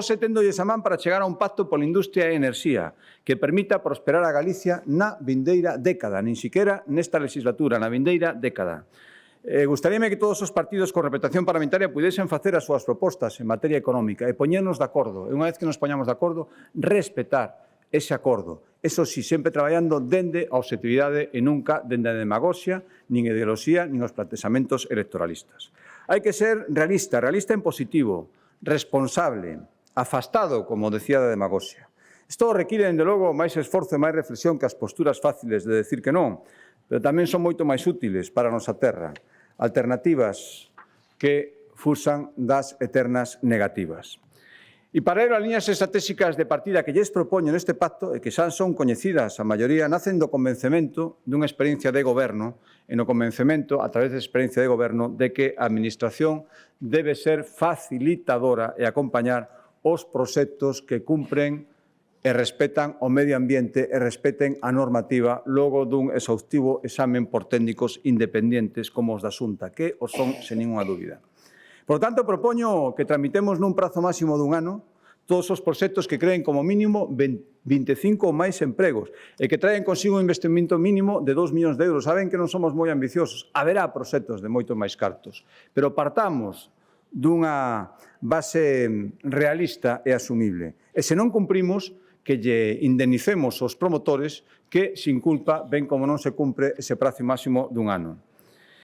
Hoxe téndolles a man para chegar a un pacto pola industria e enerxía que permita prosperar a Galicia na vindeira década, nin siquera nesta legislatura, na vindeira década. Gustaríame que todos os partidos con representación parlamentaria pudesen facer as súas propostas en materia económica e poñernos de acordo, e unha vez que nos poñamos de acordo, respetar ese acordo. Eso sí, sempre traballando dende a objetividade e nunca dende a demagoxia, nin ideoloxía, nin os plantexamentos electoralistas. Hai que ser realista, realista en positivo, responsable, afastado, como decía, da demagoxia. Isto require, dende logo, máis esforzo e máis reflexión que as posturas fáciles de decir que non, pero tamén son moito máis útiles para a nosa terra. Alternativas que fuxan das eternas negativas. E para ello, as liñas estratégicas de partida que lles propoño neste pacto, e que xa son coñecidas, a maioría nacen do convencemento dunha experiencia de goberno, e no convencemento, a través da experiencia de goberno, de que a Administración debe ser facilitadora e acompañar os proxectos que cumpren e respetan o medio ambiente e respeten a normativa logo dun exhaustivo examen por técnicos independentes como os da Xunta, que os son sen ninguna dúbida. Por tanto, propoño que tramitemos nun prazo máximo dun ano todos os proxectos que creen como mínimo 25 ou máis empregos e que traen consigo un investimento mínimo de 2 millóns de euros. Saben que non somos moi ambiciosos, haberá proxectos de moito máis cartos, pero partamos dunha base realista e asumible. E se non cumprimos, que lle indemnicemos aos promotores que, sin culpa, ven como non se cumpre ese prazo máximo dun ano.